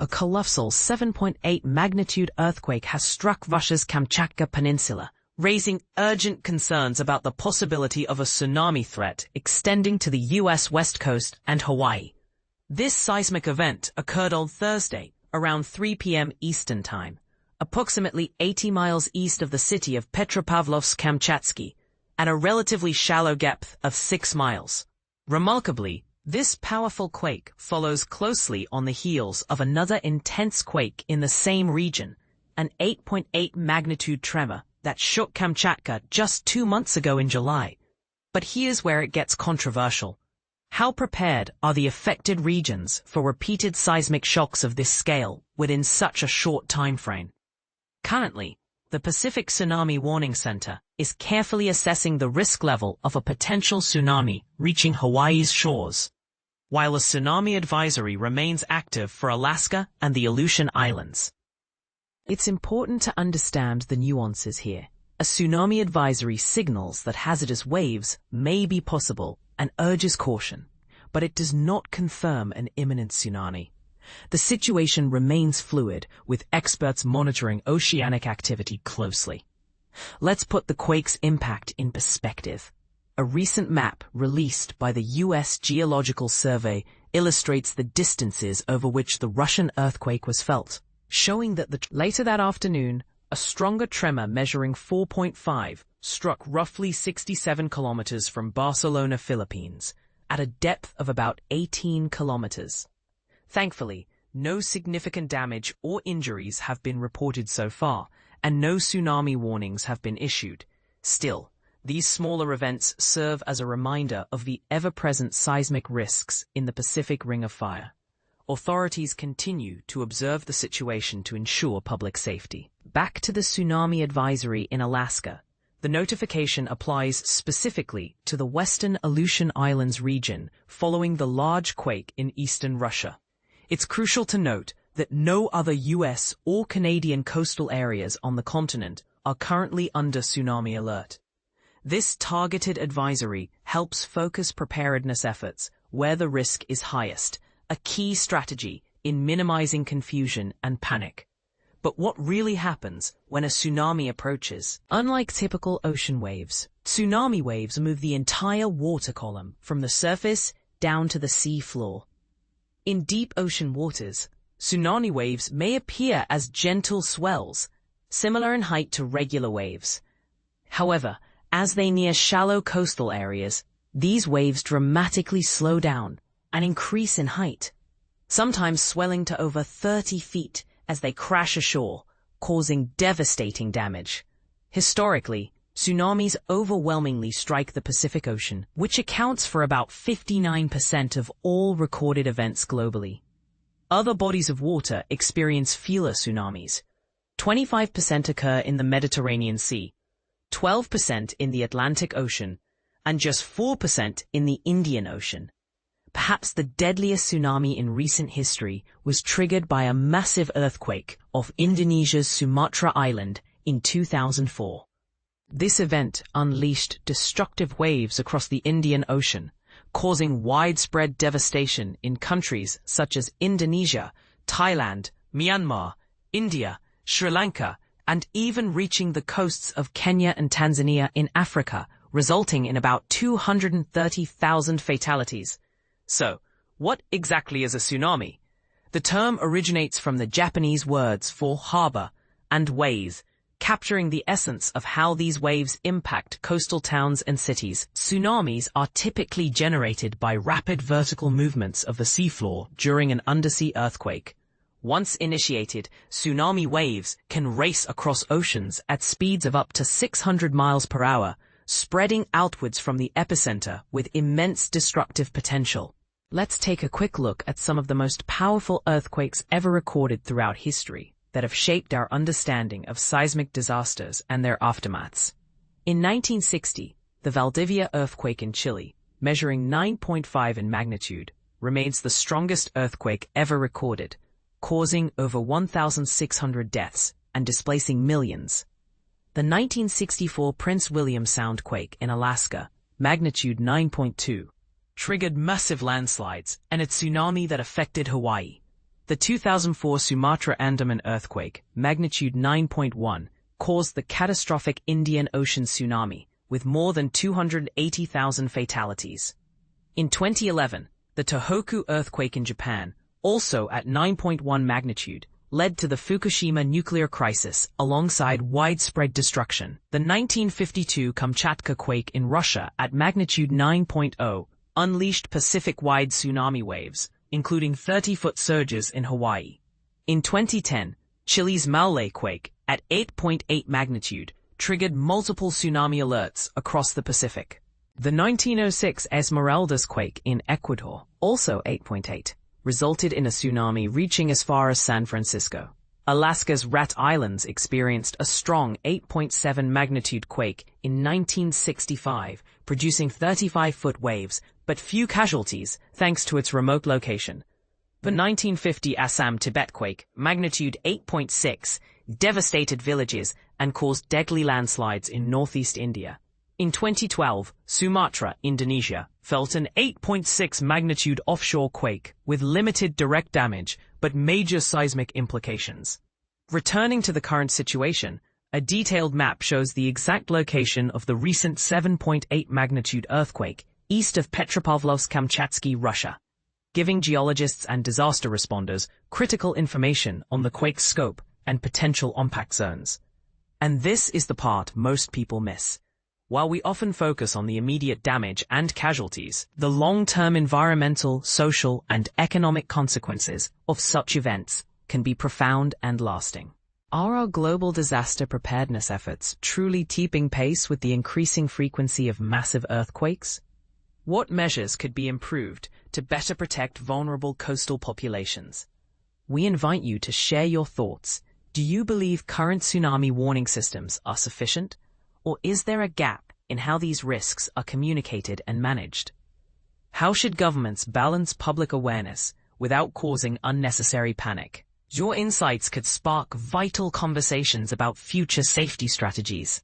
a colossal 7.8 magnitude earthquake has struck Russia's Kamchatka Peninsula, raising urgent concerns about the possibility of a tsunami threat extending to the U.S. West Coast and Hawaii. This seismic event occurred on Thursday, around 3 p.m. Eastern Time, approximately 80 miles east of the city of Petropavlovsk-Kamchatsky, at a relatively shallow depth of 6 miles. Remarkably, this powerful quake follows closely on the heels of another intense quake in the same region, an 8.8 magnitude tremor that shook Kamchatka just 2 months ago in July. But here's where it gets controversial. How prepared are the affected regions for repeated seismic shocks of this scale within such a short time frame? Currently, the Pacific Tsunami Warning Center is carefully assessing the risk level of a potential tsunami reaching Hawaii's shores, while a tsunami advisory remains active for Alaska and the Aleutian Islands. It's important to understand the nuances here. A tsunami advisory signals that hazardous waves may be possible and urges caution, but it does not confirm an imminent tsunami. The situation remains fluid, with experts monitoring oceanic activity closely. Let's put the quake's impact in perspective. A recent map released by the U.S. Geological Survey illustrates the distances over which the Russian earthquake was felt, showing that later that afternoon, a stronger tremor measuring 4.5 struck roughly 67 kilometers from Barcelona, Philippines, at a depth of about 18 kilometers. Thankfully, no significant damage or injuries have been reported so far, and no tsunami warnings have been issued. Still, these smaller events serve as a reminder of the ever-present seismic risks in the Pacific Ring of Fire. Authorities continue to observe the situation to ensure public safety. Back to the tsunami advisory in Alaska. The notification applies specifically to the western Aleutian Islands region following the large quake in eastern Russia. It's crucial to note that no other U.S. or Canadian coastal areas on the continent are currently under tsunami alert. This targeted advisory helps focus preparedness efforts where the risk is highest, a key strategy in minimizing confusion and panic. But what really happens when a tsunami approaches? Unlike typical ocean waves, tsunami waves move the entire water column from the surface down to the sea floor. In deep ocean waters, tsunami waves may appear as gentle swells, similar in height to regular waves. However, as they near shallow coastal areas, these waves dramatically slow down and increase in height, sometimes swelling to over 30 feet as they crash ashore, causing devastating damage. Historically, tsunamis overwhelmingly strike the Pacific Ocean, which accounts for about 59% of all recorded events globally. Other bodies of water experience fewer tsunamis. 25% occur in the Mediterranean Sea, 12% in the Atlantic Ocean, and just 4% in the Indian Ocean. Perhaps the deadliest tsunami in recent history was triggered by a massive earthquake off Indonesia's Sumatra Island in 2004. This event unleashed destructive waves across the Indian Ocean, causing widespread devastation in countries such as Indonesia, Thailand, Myanmar, India, Sri Lanka, and even reaching the coasts of Kenya and Tanzania in Africa, resulting in about 230,000 fatalities. So, what exactly is a tsunami? The term originates from the Japanese words for harbor and wave, capturing the essence of how these waves impact coastal towns and cities. Tsunamis are typically generated by rapid vertical movements of the seafloor during an undersea earthquake. Once initiated, tsunami waves can race across oceans at speeds of up to 600 miles per hour, spreading outwards from the epicenter with immense destructive potential. Let's take a quick look at some of the most powerful earthquakes ever recorded throughout history that have shaped our understanding of seismic disasters and their aftermaths. In 1960, the Valdivia earthquake in Chile, measuring 9.5 in magnitude, remains the strongest earthquake ever recorded, causing over 1,600 deaths and displacing millions. The 1964 Prince William Sound quake in Alaska, magnitude 9.2, triggered massive landslides and a tsunami that affected Hawaii. The 2004 Sumatra Andaman earthquake, magnitude 9.1, caused the catastrophic Indian Ocean tsunami, with more than 280,000 fatalities. In 2011, the Tohoku earthquake in Japan, also at 9.1 magnitude, led to the Fukushima nuclear crisis alongside widespread destruction. The 1952 Kamchatka quake in Russia at magnitude 9.0 unleashed Pacific-wide tsunami waves, including 30-foot surges in Hawaii. In 2010, Chile's Maule quake at 8.8 magnitude triggered multiple tsunami alerts across the Pacific. The 1906 Esmeraldas quake in Ecuador, also 8.8, resulted in a tsunami reaching as far as San Francisco. Alaska's Rat Islands experienced a strong 8.7 magnitude quake in 1965, producing 35-foot waves, but few casualties thanks to its remote location. The 1950 Assam-Tibet quake, magnitude 8.6, devastated villages and caused deadly landslides in northeast India. In 2012, Sumatra, Indonesia, felt an 8.6 magnitude offshore quake with limited direct damage but major seismic implications. Returning to the current situation, a detailed map shows the exact location of the recent 7.8 magnitude earthquake east of Petropavlovsk-Kamchatsky, Russia, giving geologists and disaster responders critical information on the quake's scope and potential impact zones. And this is the part most people miss. While we often focus on the immediate damage and casualties, the long-term environmental, social, and economic consequences of such events can be profound and lasting. Are our global disaster preparedness efforts truly keeping pace with the increasing frequency of massive earthquakes? What measures could be improved to better protect vulnerable coastal populations? We invite you to share your thoughts. Do you believe current tsunami warning systems are sufficient? Or is there a gap in how these risks are communicated and managed? How should governments balance public awareness without causing unnecessary panic? Your insights could spark vital conversations about future safety strategies.